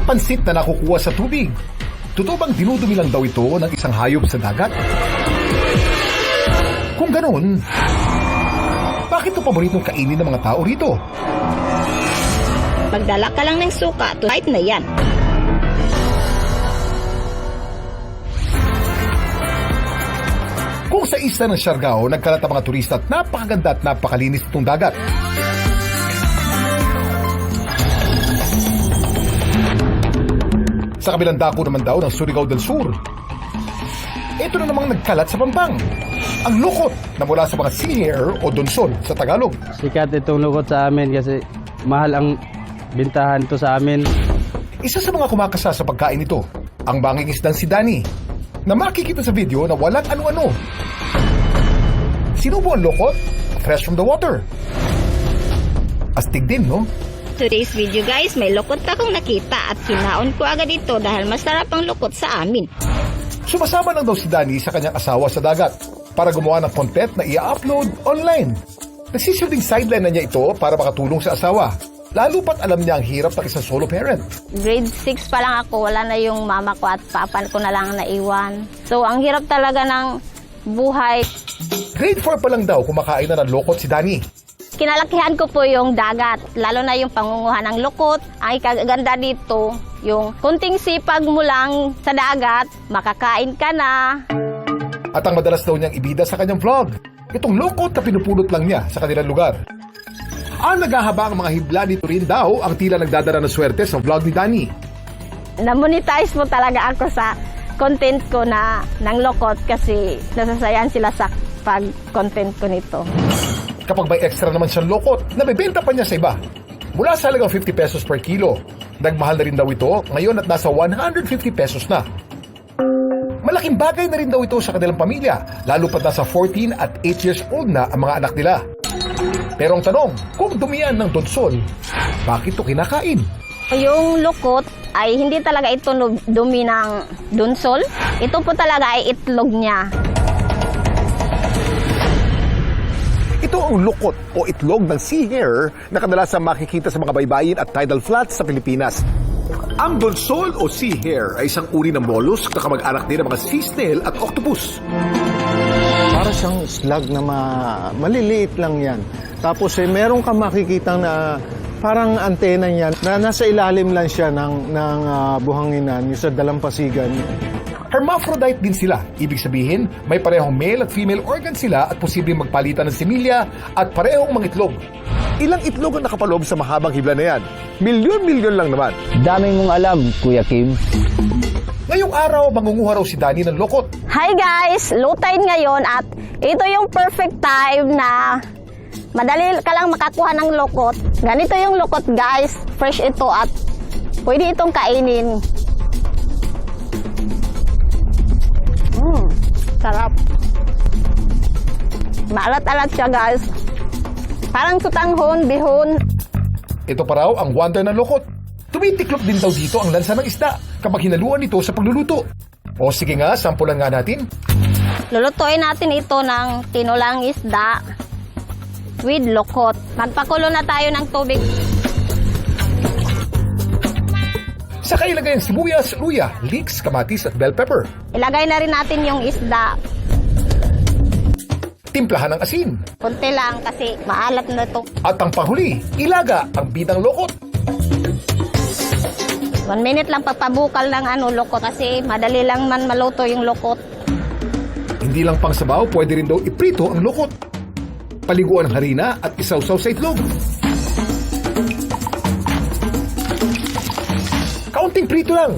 pansit na nakukuha sa tubig. Totoo bang dinudumi lang daw ito ng isang hayop sa dagat? Kung ganoon, bakit ito paboritong kainin ng mga tao rito? Magdala ka lang ng suka, tonight na yan. Kung sa isla ng Siargao, nagkalat ang mga turista at napakaganda at napakalinis itong dagat. Sa kabilang dako naman daw ng Surigao del Sur, ito na namang nagkalat sa Pampang. Ang lukot na mula sa mga sea hare o donsol sa Tagalog. Sikat itong lukot sa amin kasi mahal ang bintahan to sa amin. Isa sa mga kumakasa sa pagkain ito, ang banging isdang si Danny, na makikita sa video na walang ano-ano. Sinubo ang lukot, fresh from the water. Astig din, no? Today's video guys, may lukot akong nakita at kinaon ko agad ito dahil masarap ang lukot sa amin. Sumasama lang daw si Danny sa kanyang asawa sa dagat para gumawa ng content na i-upload online. Nagsisilbing sideline na niya ito para makatulong sa asawa. Lalo pat alam niya ang hirap ng isang solo parent. Grade 6 pa lang ako, wala na yung mama ko at papa ko na lang naiwan. So ang hirap talaga ng buhay. Grade 4 pa lang daw kumakain na ng lokot si Danny. Kinalakihan ko po yung dagat, lalo na yung pangunguha ng lukot. Ang ikaganda dito, yung kunting sipag mo lang sa dagat, makakain ka na. At ang madalas daw niyang ibida sa kanyang vlog, itong lokot na pinupulot lang niya sa kanilang lugar. Ang naghahaba ang mga hibla nito rin daw ang tila nagdadala ng swerte sa vlog ni Danny. Na-monetize mo talaga ako sa content ko na ng lokot kasi nasasayan sila sa pag-content ko nito. Kapag may extra naman siyang lokot, nabibenta pa niya sa iba. Mula sa halagang 50 pesos per kilo, nagmahal na rin daw ito ngayon at nasa 150 pesos na. Malaking bagay na rin daw ito sa kanilang pamilya, lalo pat nasa 14 at 8 years old na ang mga anak nila. Pero ang tanong, kung dumiyan ng donsol, bakit ito kinakain? Yung lukot ay hindi talaga ito dumi ng donsol. Ito po talaga ay itlog niya. Ito ang lukot o itlog ng sea hare na kadalasan makikita sa mga baybayin at tidal flats sa Pilipinas. Ang donsol o sea hare ay isang uri ng mollusk na kamag-anak din ng mga sea snail at octopus. Para siyang slug na maliliit lang yan. Tapos meron kang makikita na parang antena niyan na nasa ilalim lang siya ng buhanginan, yung sa dalampasigan. Hermaphrodite din sila. Ibig sabihin, may parehong male at female organ sila at posibleng magpalitan ng similya at parehong mangitlog. Ilang itlog ang nakapaloob sa mahabang hibla na yan? Milyon-milyon lang naman. Dami mong alam, Kuya Kim. Ngayong araw, mangunguha raw si Danny ng lokot. Hi guys! Low tide ngayon at ito yung perfect time na madali ka lang makakuha ng lokot. Ganito yung lokot guys. Fresh ito at pwede itong kainin. Sarap. Maalat-alat siya guys. Parang tutanghon, bihon. Ito pa raw ang wonder ng lokot. Tumitiklop din daw dito ang lansa ng isda kapag hinaluan ito sa pagluluto. O sige nga, sampulan nga natin. Lulutuin natin ito ng tinulang isda with lokot. Magpakulo na tayo ng tubig. Saka ilagay ang sibuyas, luya, leeks, kamatis at bell pepper. Ilagay na rin natin yung isda. Timplahan ng asin. Kunti lang kasi maalat na ito. At ang panghuli, ilaga ang bidang lokot. 1 minute lang pagpabukal ng lokot kasi madali lang man maluto yung lokot. Hindi lang pang sabaw, pwede rin daw iprito ang lokot. Paliguan ng harina at isawsaw sa itlog. Kaunting prito lang.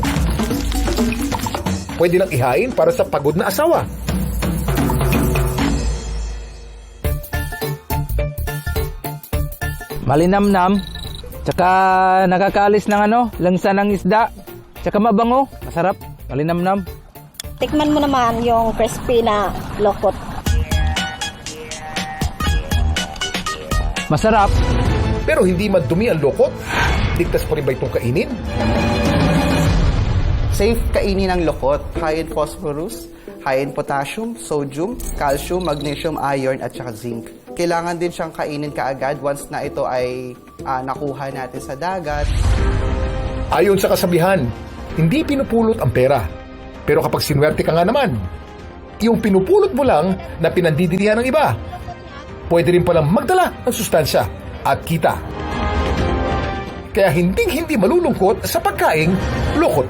Pwede lang ihain para sa pagod na asawa. Malinamnam, tsaka nakakaalis ng langsa ng isda, tsaka mabango, masarap, malinamnam. Tikman mo naman yung crispy na lokot. Masarap. Pero hindi madumi ang lokot. Ligtas pa rin ba itong kainin? Safe kainin ang lokot. High in phosphorus, high in potassium, sodium, calcium, magnesium, iron, at saka zinc. Kailangan din siyang kainin kaagad once na ito ay nakuha natin sa dagat. Ayon sa kasabihan, hindi pinupulot ang pera. Pero kapag sinwerte ka nga naman, yung pinupulot mo lang na pinandidirihan ng iba, pwede rin palang magdala ng sustansya at kita. Kaya hindi malulungkot sa pagkaing lokot.